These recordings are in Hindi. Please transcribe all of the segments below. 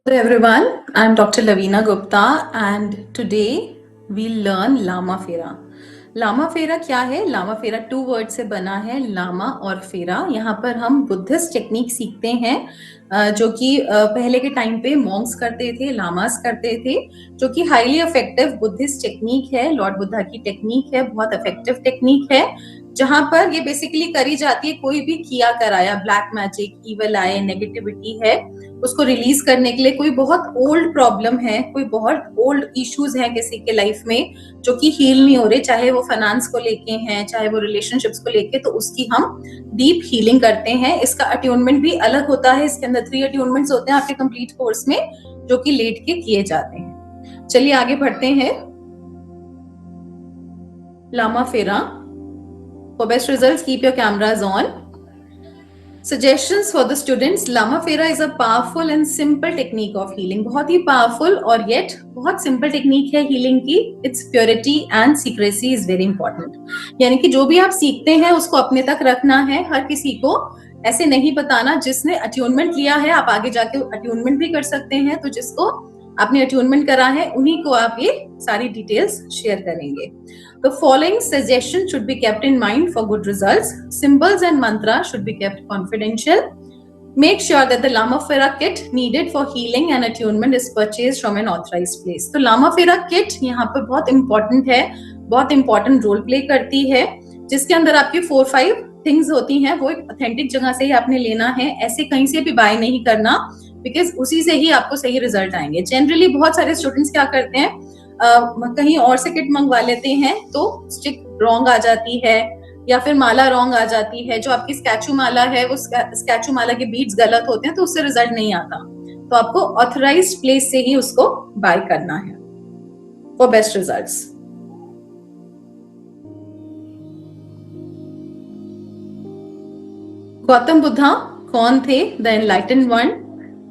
Hello everyone, I'm Dr. Lavina Gupta and today we'll learn Lama Fera. Lama फेरा क्या है? लामा फेरा 2 वर्ड से बना है, लामा और फेरा। यहाँ पर हम बुद्धिस्ट टेक्निक सीखते हैं जो कि पहले के टाइम पे मॉन्क्स करते थे, लामास करते थे, जो कि हाईली इफेक्टिव बुद्धिस्ट टेक्निक है, लॉर्ड बुद्धा की टेक्निक है, बहुत इफेक्टिव टेक्निक है, जहां पर ये बेसिकली करी जाती है कोई भी किया कराया black magic, evil eye, negativity है, उसको रिलीज करने के लिए। कोई बहुत ओल्ड प्रॉब्लम है, कोई बहुत ओल्ड इश्यूज हैं किसी के लाइफ में जो कि हील नहीं हो रहे, चाहे वो फाइनेंस को लेके हैं, चाहे वो रिलेशनशिप्स को लेके, तो उसकी हम डीप हीलिंग करते हैं। इसका अट्यूनमेंट भी अलग होता है, इसके अंदर 3 अट्यूनमेंट्स होते हैं आपके कंप्लीट कोर्स में, जो कि लेट के किए जाते हैं। चलिए आगे बढ़ते हैं। लामा फेरा। For best results, keep your cameras on. Suggestions for the students. Lama Fera is a powerful and simple technique of healing. बहुत ही powerful और yet बहुत simple technique है healing की. Its purity and secrecy is very important. यानी कि जो भी आप सीखते हैं उसको अपने तक रखना है, हर किसी को ऐसे नहीं बताना। जिसने attunement लिया है आप आगे जाके attunement भी कर सकते हैं, तो जिसको आपने अट्यूनमेंट करा है उन्हीं को आप ये सारी डिटेल्स शेयर करेंगे। The following suggestions should be kept in mind for good results. Symbols and mantra should be kept confidential. Make sure that the Lama Fera kit needed for healing and attunement is purchased from an authorized place. तो Lama Fera kit यहाँ पर बहुत important है, बहुत important role play करती है, जिसके अंदर आपकी 4-5 थिंग्स होती हैं। वो एक ऑथेंटिक जगह से ही आपने लेना है, ऐसे कहीं से भी बाय नहीं करना, बिकॉज उसी से ही आपको सही रिजल्ट आएंगे। जनरली बहुत सारे स्टूडेंट्स क्या करते हैं, कहीं और से किट मंगवा लेते हैं तो स्टिक रॉन्ग आ जाती है या फिर माला रॉन्ग आ जाती है। जो आपकी स्कैचू माला है वो स्कैचू माला के बीट्स गलत होते हैं, तो उससे रिजल्ट नहीं आता। तो आपको ऑथराइज्ड प्लेस से ही उसको बाय करना है for best results. Gautam Buddha कौन थे? The enlightened one.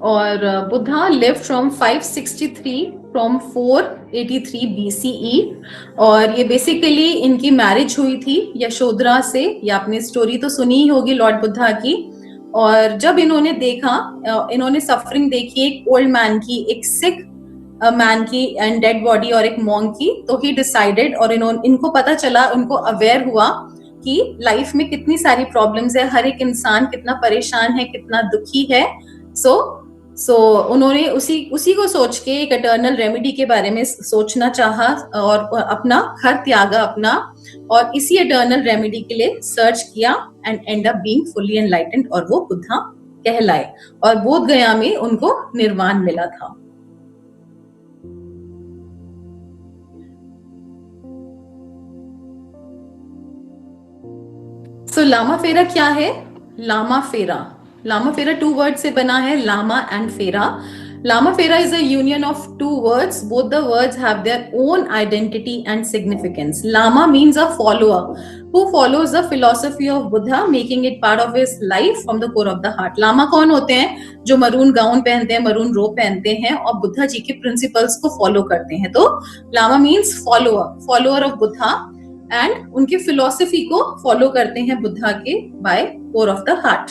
और Buddha live from 563 from 483 BCE। और ये बेसिकली इनकी मैरिज हुई थी यशोधरा से। ये आपने स्टोरी तो सुनी ही होगी लॉर्ड बुद्धा की। और जब इन्होंने देखा, इन्होंने सफरिंग देखी एक ओल्ड मैन की, एक सिक मैन की एंड डेड बॉडी, और एक मॉन्क की, तो ही डिसाइडेड, और इनको पता चला, उनको अवेयर हुआ कि लाइफ में कितनी सारी प्रॉब्लम्स है, हर एक इंसान कितना परेशान है, कितना दुखी है। सो उन्होंने उसी को सोच के एक एटर्नल रेमेडी के बारे में सोचना चाहा और अपना घर त्यागा अपना, और इसी एटर्नल रेमेडी के लिए सर्च किया and and up being fully enlightened, और वो बुद्धा कहलाए। और बोध गया में उनको निर्वाण मिला था। सो लामा फेरा क्या है? लामा फेरा 2 वर्ड से बना है, लामा एंड फेरा। Lama Fera is a union of 2 words. Both the words have their own identity and significance. Lama means a follower who follows the philosophy of Buddha, making it part of his life from the core of the heart. Lama कौन होते हैं? जो मरून गाउन पहनते हैं, मरून रोब पहनते हैं और बुद्धा जी के प्रिंसिपल्स को फॉलो करते हैं। तो lama means follower of Buddha, and उनकी फिलोसफी को फॉलो करते हैं बुद्धा के by core of the heart,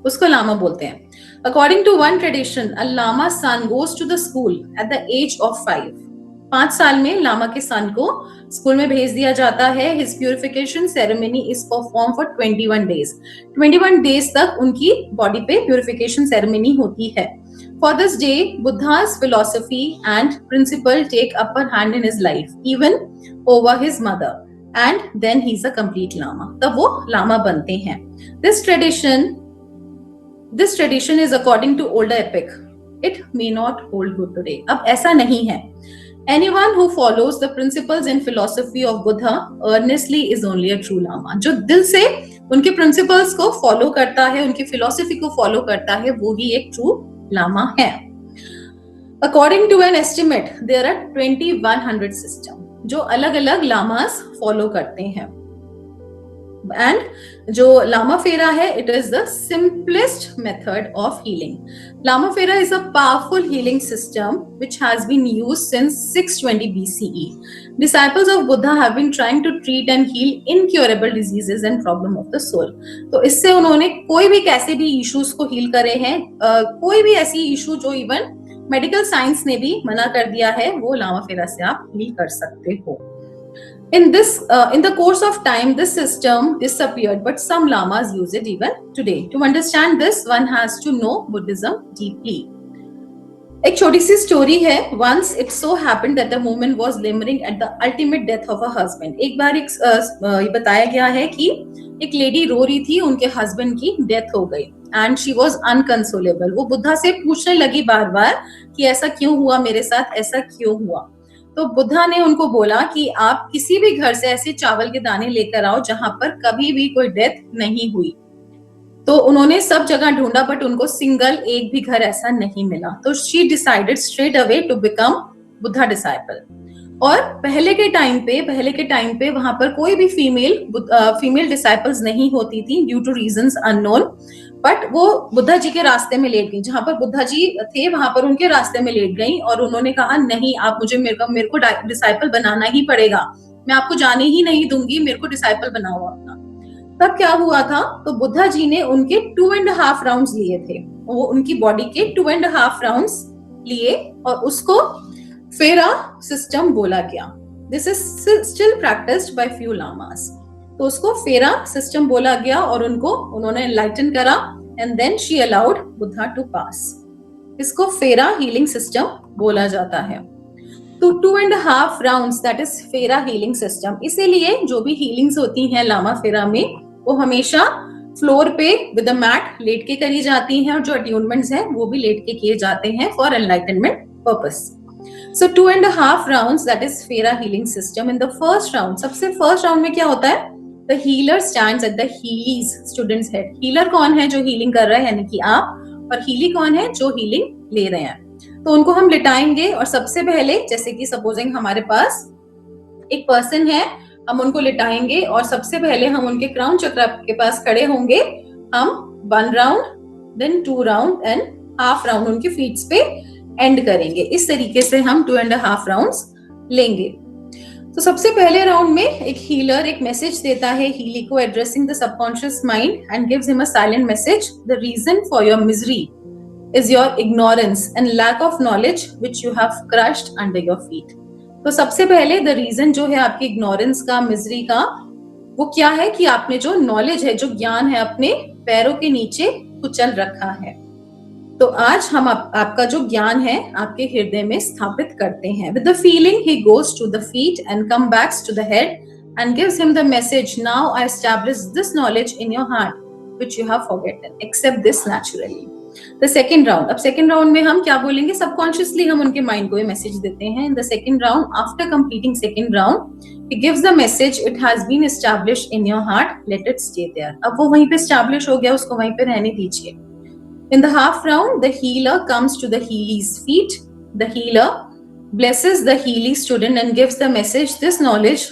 उसको लामा बोलते हैं। According to one tradition, a lama's son goes to the school at the age of 5. 5 साल में लामा के सन को स्कूल में भेज दिया जाता है। His purification ceremony is performed for 21 days. 21 days तक उनकी बॉडी पे प्यूरिफिकेशन सेरेमनी होती है। For this day, Buddha's philosophy and principle take upper hand in his life, even over his mother, and then he's a complete lama. तब वो लामा बनते हैं। This tradition is according to older epic. It may not hold good today. अब ऐसा नहीं है। Anyone who follows the principles and philosophy of Buddha earnestly is only a true lama. जो दिल से उनके principles को follow करता है, उनकी philosophy को follow करता है, वो ही एक true lama है। According to an estimate, there are 2100 systems जो अलग अलग लामास follow करते हैं। एंड जो लामा फेरा है, it is the simplest method of healing. Lama Fera is a powerful healing system which has been used since 620 BCE. Disciples of Buddha have been trying to treat and heal incurable diseases and problem of the soul. तो इससे उन्होंने कोई भी कैसे भी इश्यूज को हील करे हैं, कोई भी ऐसी इशू जो इवन मेडिकल साइंस ने भी मना कर दिया है, वो लामा फेरा से आप हील कर सकते हो। In the course of time, this system disappeared, but some lamas use it even today. To understand this, one has to know Buddhism deeply. एक छोटी सी स्टोरी है। Once it so happened that a woman was lamenting at the ultimate death of her husband. एक बार ये बताया गया है कि एक लेडी रो रही थी, उनके हस्बैंड की डेथ हो गई and she was unconsolable. वो बुद्धा से पूछने लगी बार बार कि ऐसा क्यों हुआ मेरे साथ, ऐसा क्यों हुआ। तो बुद्धा ने उनको बोला कि आप किसी भी घर से ऐसे चावल के दाने लेकर आओ जहां पर कभी भी कोई डेथ नहीं हुई। तो उन्होंने सब जगह ढूंढा, बट उनको सिंगल एक भी घर ऐसा नहीं मिला। तो she decided straight away to become Buddha disciple. और पहले के टाइम पे वहां पर कोई भी फीमेल डिसाइपल्स नहीं होती थी due two reasons unknown. But वो बुद्धा जी के रास्ते में लेट गई, जहां पर बुद्धा जी थे वहां पर उनके रास्ते में लेट गई और उन्होंने कहा नहीं, आप मेरे को डिसाइपल बनाना ही पड़ेगा, मैं आपको जाने ही नहीं दूंगी, मेरे को डिसाइपल बनाओ अपना। तब क्या हुआ था, तो बुद्धा जी ने उनके 2.5 राउंड्स लिए थे, वो उनकी बॉडी के 2.5 राउंड्स लिए और उसको फेरा सिस्टम बोला गया। This is still practised by few llamas. तो उसको फेरा सिस्टम बोला गया और उन्होंने एनलाइटन करा and then she allowed Buddha to pass. इसको फेरा हीलिंग सिस्टम बोला जाता है। तो 2.5 rounds, that is Fera healing system. इसीलिए जो भी हीलिंग्स होती हैं लामा फेरा में, वो हमेशा फ्लोर पे विद अ मैट लेट के करी जाती हैं और जो अट्यूनमेंट्स हैं वो भी लेट के किए जाते हैं for enlightenment purpose. So 2.5 rounds, that is Fera healing system. In the first round, सबसे first round में क्या होता है? The healer stands at the healy's student's head. Healer कौन है जो healing कर रहा है, यानी कि आप, और healy कौन है जो healing ले रहे हैं। तो उनको हम लिटाएंगे और सबसे पहले, जैसे कि सपोजिंग हमारे पास एक पर्सन है, हम उनको लिटाएंगे और सबसे पहले हम उनके क्राउन चक्र के पास खड़े होंगे। हम 1 round, then 2 round and half round उनके फीट्स पे एंड करेंगे। इस तरीके से हम 2.5 राउंड्स लेंगे। तो सबसे पहले राउंड में एक हीलर एक मैसेज देता है हीली को, addressing the subconscious mind and gives him a silent message. The reason for your misery is your ignorance and lack of knowledge which you have crushed under your feet. तो सबसे पहले द रीजन जो है आपकी इग्नोरेंस का, मिजरी का, वो क्या है कि आपने जो नॉलेज है, जो ज्ञान है, अपने पैरों के नीचे कुचल रखा है। तो आज हम आपका जो ज्ञान है आपके हृदय में स्थापित करते हैं। With the feeling, he goes to the feet and comes back to the head and gives him the message. Now I establish this knowledge in your heart, which you have forgotten. Accept this naturally. The second round. अब second round में हम क्या बोलेंगे? Subconsciously हम उनके mind को ये message देते हैं। In the second round, after completing second round, he gives the message. It has been established in your heart. Let it stay there. अब वो वहीं पे establish हो गया, उसको वहीं पे रहने दीजिए। In the half round, the healer comes to the healy's feet. The healer blesses the healy student and gives the message, this knowledge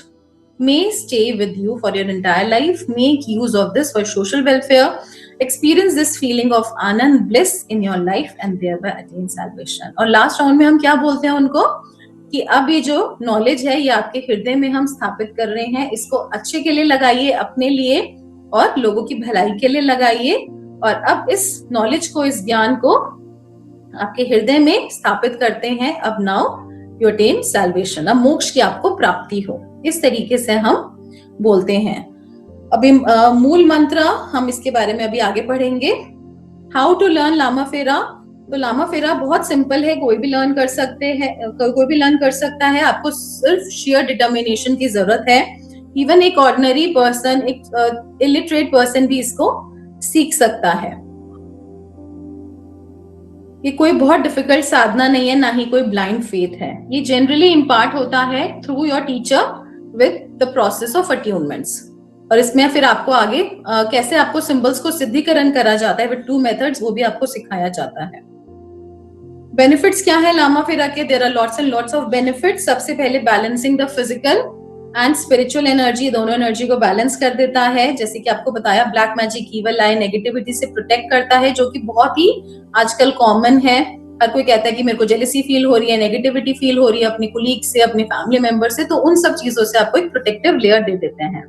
may stay with you for your entire life. Make use of this for social welfare. Experience this feeling of anand, bliss in your life and thereby attain salvation. और last round में हम क्या बोलते हैं उनको कि अब ये जो knowledge है ये आपके हृदय में हम स्थापित कर रहे हैं, इसको अच्छे के लिए लगाइए, अपने लिए और लोगों की भलाई के लिए लगाइए। और अब इस नॉलेज को, इस ज्ञान को आपके हृदय में स्थापित करते हैं। अब नाउ यू अटेन सैल्वेशन, अब मोक्ष की आपको प्राप्ति हो। इस तरीके से हम बोलते हैं। अभी मूल मंत्र हम इसके बारे में अभी आगे पढ़ेंगे। हाउ टू लर्न लामा फेरा। तो लामा फेरा बहुत सिंपल है, कोई भी लर्न कर सकता है। आपको सिर्फ शेयर डिटर्मिनेशन की जरूरत है। इवन एक ऑर्डिनरी पर्सन, एक इलिटरेट पर्सन भी इसको सीख सकता है। ये कोई बहुत डिफिकल्ट साधना नहीं है, ना ही कोई ब्लाइंड फेथ है। ये जनरली इम्पार्ट होता है through your teacher with the process of attunements. और इसमें फिर आपको आगे कैसे आपको सिंबल्स को सिद्धिकरण करा जाता है विद 2 मेथड्स, वो भी आपको सिखाया जाता है। बेनिफिट्स क्या है लामा फेरा के? There are lots and lots of benefits. सबसे पहले balancing the physical and spiritual energy, दोनों एनर्जी को बैलेंस कर देता है। जैसे कि आपको बताया, black magic, evil eye, negativity से प्रोटेक्ट करता है, जो कि बहुत ही आजकल कॉमन है। हर कोई कहता है कि मेरे को जेलसी फील हो रही है, नेगेटिविटी फील हो रही है अपने कुलीग से, अपने फैमिली मेंबर से, तो उन सब चीजों से आपको एक प्रोटेक्टिव लेयर दे देते हैं।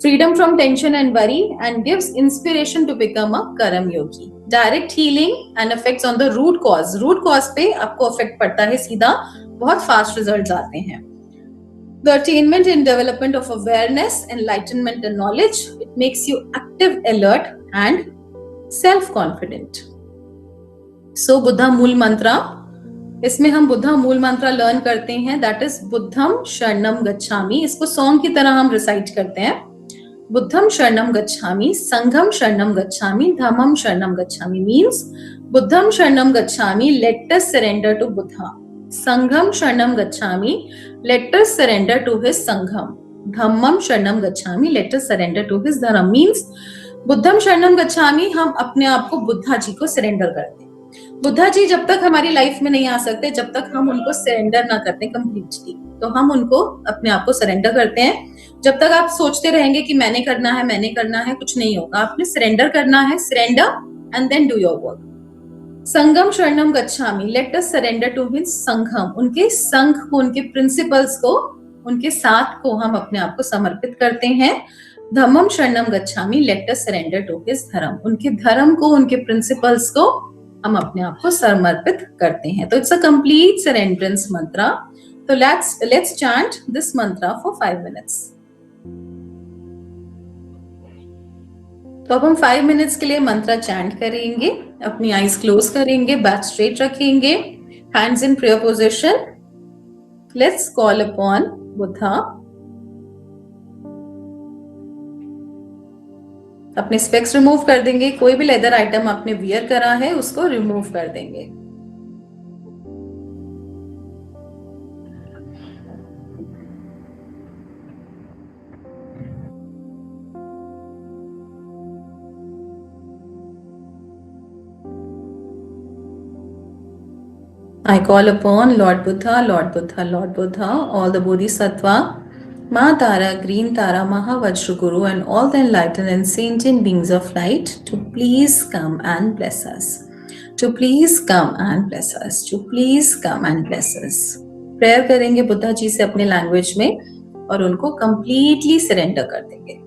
Freedom from tension and worry and gives inspiration to become a karma yogi. Direct healing and effects on the root cause, root cause पे आपको इफेक्ट पड़ता है सीधा, बहुत फास्ट रिजल्ट आते हैं। The attainment and development of awareness, enlightenment and knowledge, it makes you active, alert and self-confident. So Buddha मूल मंत्र, इसमें हम बुद्धा मूल मंत्र लर्न करते हैं, दैट इज बुद्धम शरणम गच्छामि। इसको सॉन्ग की तरह हम रिसाइट करते हैं। बुद्धम शरणम गच्छामि, संघम शरणम गच्छामि, धम्मम शरणम गच्छामि मीन्स बुद्धम शरणम गच्छामि, let us surrender to Buddha. संघम शरणम गच्छामि, let us surrender to his संघम। धम्मम शरणम गच्छामि, let us surrender to his धर्म मीन्स बुद्धम शरणम गच्छामि, हम अपने आप को बुद्धा जी को सरेंडर करते हैं। बुद्धा जी जब तक हमारी लाइफ में नहीं आ सकते, जब तक हम उनको सरेंडर ना करते कंप्लीटली, तो हम उनको अपने आप को सरेंडर करते हैं। जब तक आप सोचते रहेंगे कि मैंने करना है, मैंने करना है, कुछ नहीं होगा। आपने सरेंडर करना है, surrender and then do your work. संगम शरणम गच्छामि, let us surrender to his संघम, उनके संघ को, उनके प्रिंसिपल्स को, उनके साथ को हम अपने आप को समर्पित करते हैं। धम्मम शरणम गच्छामि, let us surrender to his dharma, उनके धर्म को, उनके प्रिंसिपल्स को हम अपने आप को समर्पित करते हैं। तो इट्स अ कंप्लीट सरेंडरेंस मंत्र। तो लेट्स चैंट दिस मंत्र फॉर 5 मिनट्स। तो अब हम 5 मिनट्स के लिए मंत्र चैंट करेंगे। अपनी आईज क्लोज करेंगे, बैक स्ट्रेट रखेंगे, hands in prayer position. Let's call upon Buddha. अपने स्पेक्स रिमूव कर देंगे, कोई भी लेदर आइटम आपने वियर करा है उसको रिमूव कर देंगे। I call upon Lord Buddha, Lord Buddha, Lord Buddha, all the Bodhisattva, Ma Tara, Green Tara, Mahavajra Guru, and all the enlightened and sentient beings of light to please come and bless us. To please come and bless us. To please come and bless us. Prayer करेंगे बुद्धा जी से अपने लैंग्वेज में और उनको कंप्लीटली सरेंडर कर देंगे।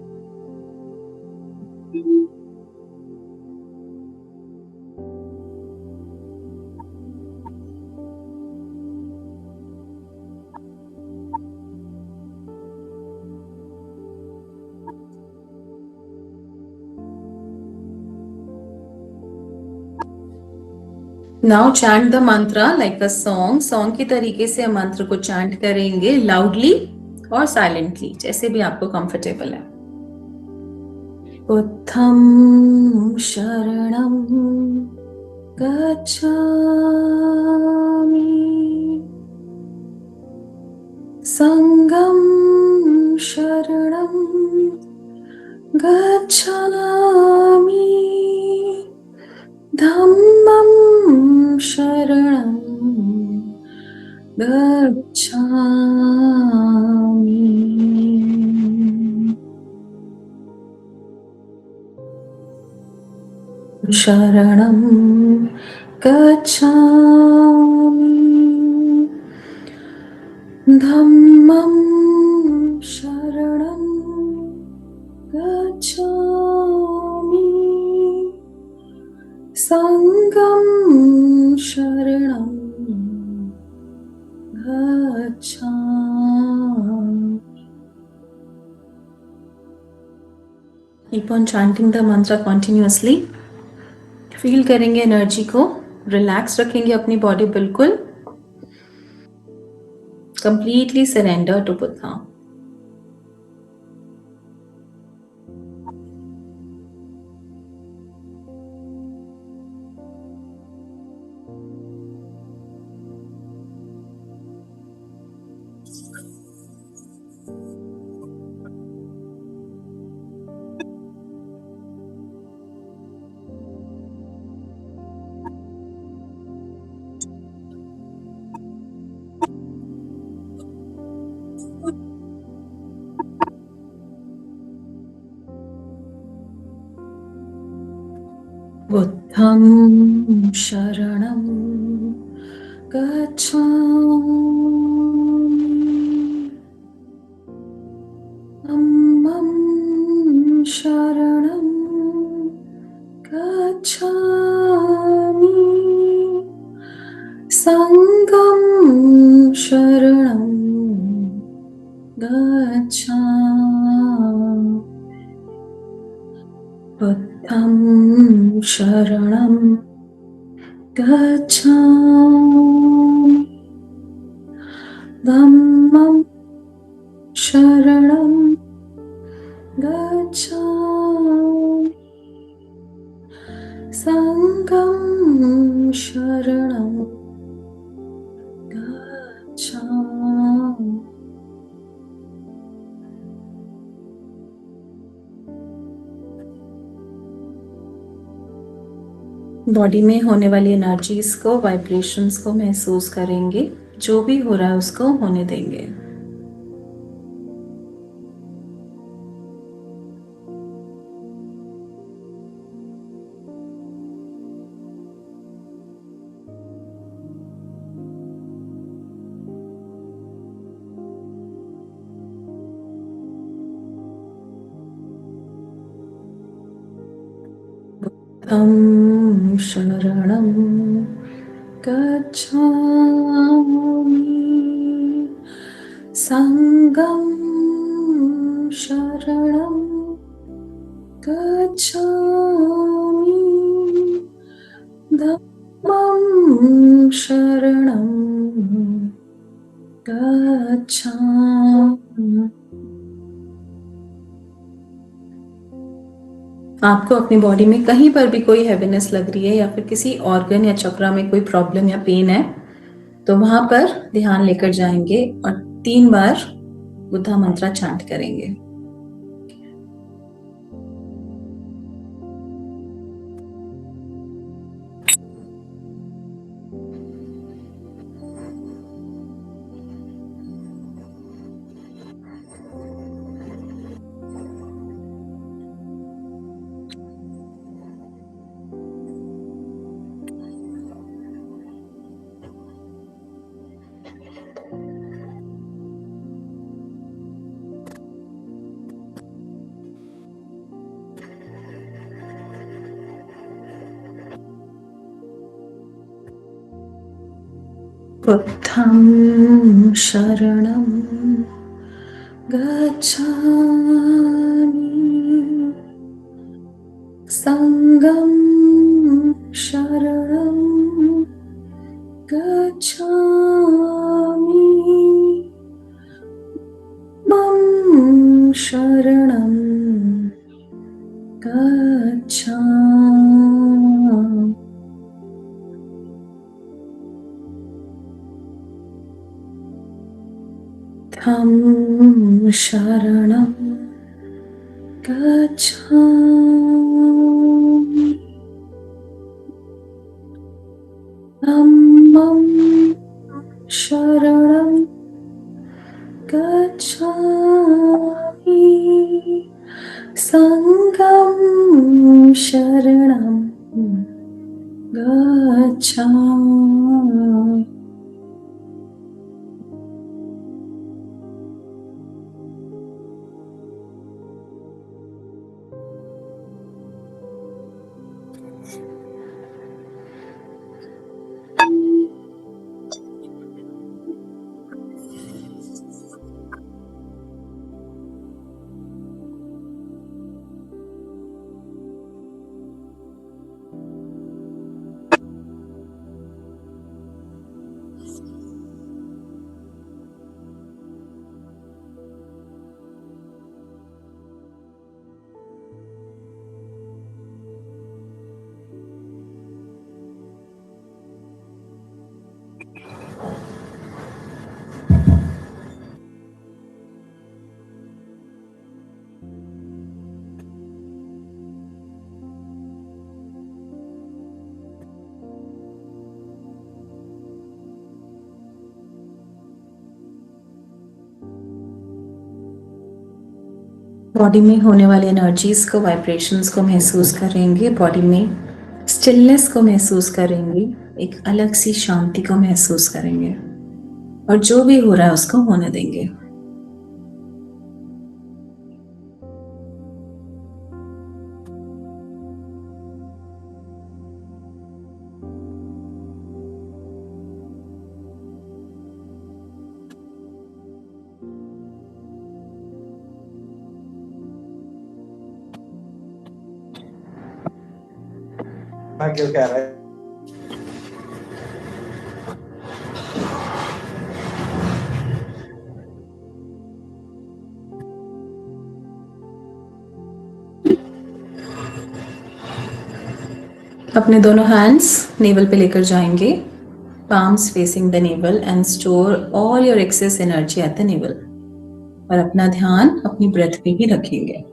नाउ चैंट द मंत्र लाइक अ सॉन्ग। सॉन्ग की तरीके से हम मंत्र को चैंट करेंगे, लाउडली और साइलेंटली, जैसे भी आपको कंफर्टेबल है। बुद्धं शरणं गच्छामि, संघं शरणं गच्छामि, धम्मं शरणं गच्छामि। शरणं गच्छामि, धम्मं शरणं गच्छामि, संघं शरणं गच्छामि। Keep on chanting the mantra continuously. Feel करेंगे एनर्जी को, रिलैक्स रखेंगे अपनी बॉडी बिल्कुल, कंप्लीटली सरेंडर टू बुद्धा। बुद्धं शरणं गच्छामि धम्मं शरणं गच्छामि संघं शरणं गच्छामि बुद्धं शरणं गच्छामि धम्मं शरणं गच्छामि संघं शरणं गच्छामि। बॉडी में होने वाली एनर्जीज को, वाइब्रेशंस को महसूस करेंगे। जो भी हो रहा है उसको होने देंगे। बुद्धं शरणं गच्छामि संघं शरणं गच्छामि धम्मं शरणं गच्छामि। आपको अपनी बॉडी में कहीं पर भी कोई हैवीनेस लग रही है या फिर किसी ऑर्गन या चक्रा में कोई प्रॉब्लम या पेन है तो वहां पर ध्यान लेकर जाएंगे और 3 बार बुद्धा मंत्र चांट करेंगे। बुद्धं शरणं गच्छामि संघं शरणं गच्छामि मम शरणं गच्छामि। धम्मं शरणं गच्छामि धम्मं शरणं गच्छामि संघं शरणं गच्छामि। बॉडी में होने वाली एनर्जीज को, वाइब्रेशंस को महसूस करेंगे। बॉडी में स्टिलनेस को महसूस करेंगे, एक अलग सी शांति को महसूस करेंगे और जो भी हो रहा है उसको होने देंगे। क्यों कह रहा है? अपने दोनों हैंड्स नेवल पे लेकर जाएंगे, palms facing the navel and store all your excess energy at the navel, और अपना ध्यान अपनी ब्रेथ पे ही रखेंगे।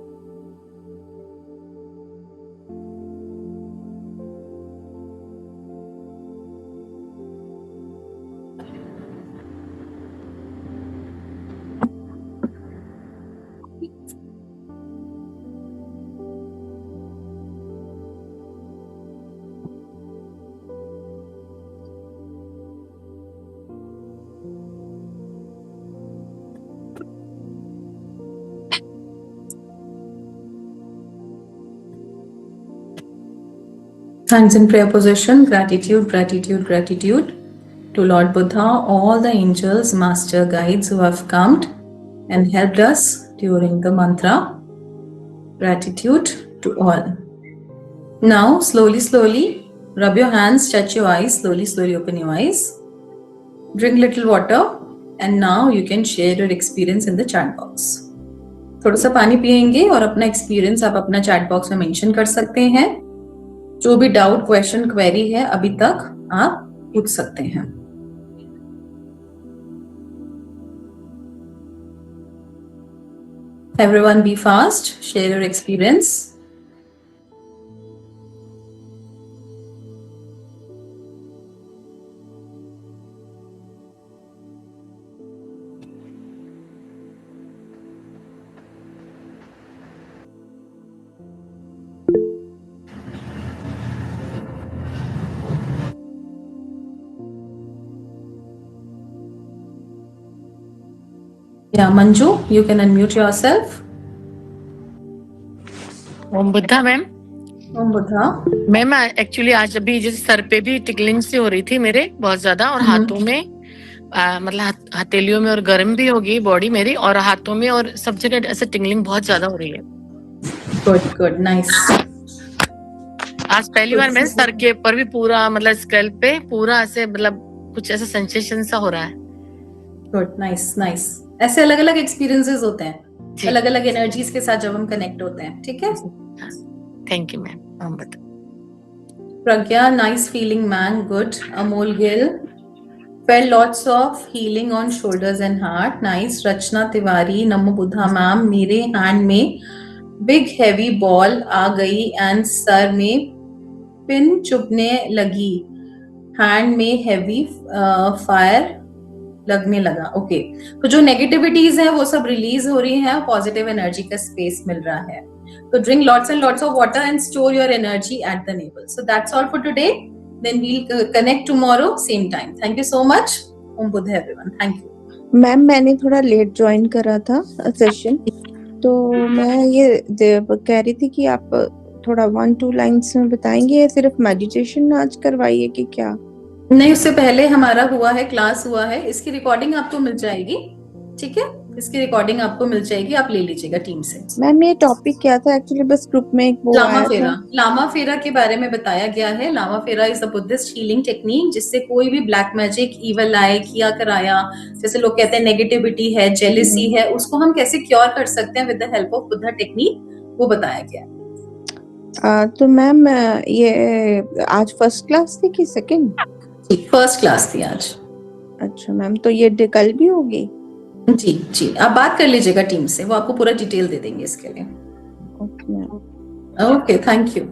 Hands in prayer position, gratitude, gratitude, gratitude to Lord Buddha, all the angels, master guides who have come and helped us during the mantra. Gratitude to all. Now, slowly, slowly, rub your hands, touch your eyes, slowly, slowly open your eyes. Drink little water and now you can share your experience in the chat box. थोड़ा सा पानी पिएंगे और अपना एक्सपीरियंस आप अपना चैट बॉक्स में मेंशन कर सकते हैं। जो भी डाउट, क्वेश्चन, क्वेरी है अभी तक आप पूछ सकते हैं। Everyone be fast, share your experience. Yeah, Manju, you can unmute yourself. Om Buddha ma'am. Om Buddha ma'am actually आज अभी जैसे सर पे भी टिकलिंग सी हो रही थी मेरे बहुत ज्यादा, और हाथों में मतलब हथेलियों में, और गर्म भी होगी बॉडी मेरी, और हाथों में और सब जगह ऐसे टिकलिंग बहुत ज्यादा हो रही है। Good good, nice. आज पहली बार मैं सर के ऊपर भी पूरा मतलब स्कैल्प पे पूरा ऐसे मतलब कुछ ऐसा सेंसेशन सा हो रहा है। Good, nice nice. ऐसे अलग अलग एक्सपीरियंसेस होते हैं, अलग अलग एनर्जीज के साथ जब हम कनेक्ट होते हैं। ठीक है, thank you ma'am. Pragya, nice feeling man, good. Amol Gill, felt lots of healing on shoulders and heart, nice. Rachna Tiwari, Namo Buddha ma'am, मेरे hand में big heavy ball आ गई and सर में पिन चुभने लगी, hand में heavy fire लगने लगा। ओके, तो जो नेगेटिविटीज है वो सब रिलीज हो रही है, पॉजिटिव एनर्जी का स्पेस मिल रहा है। तो drink lots and lots of water and store your energy at the navel. So that's all for today, then we'll connect tomorrow same time. Thank you so much. Om Buddh everyone, thank you. Ma'am मैंने थोड़ा लेट ज्वाइन करा था सेशन, तो मैं ये कह रही थी कि आप थोड़ा 1-2 लाइंस में बताएंगे, या सिर्फ मेडिटेशन आज करवाइए कि क्या? नहीं, उससे पहले हमारा हुआ है, क्लास हुआ है, इसकी रिकॉर्डिंग आपको मिल जाएगी। ठीक है, इसकी रिकॉर्डिंग आपको मिल जाएगी, आप ले लीजिएगा टीम से। मैम ये टॉपिक क्या था एक्चुअली? बस ग्रुप में एक वो लामा आया फेरा, था। लामा फेरा के बारे में बताया गया है। Lama Fera is a Buddhist healing technique, जिससे कोई भी ब्लैक मैजिक, इवल आए, किया कराया, जैसे लोग कहते हैं नेगेटिविटी है, जेलिसी है, उसको हम कैसे क्योर कर सकते हैं with the help of Buddha technique, वो बताया गया। तो मैम ये आज फर्स्ट क्लास थी कि सेकंड? फर्स्ट क्लास थी आज। अच्छा मैम, तो ये कल भी होगी? जी जी, आप बात कर लीजिएगा टीम से, वो आपको पूरा डिटेल दे देंगे इसके लिए। Okay ma'am. Okay, thank you.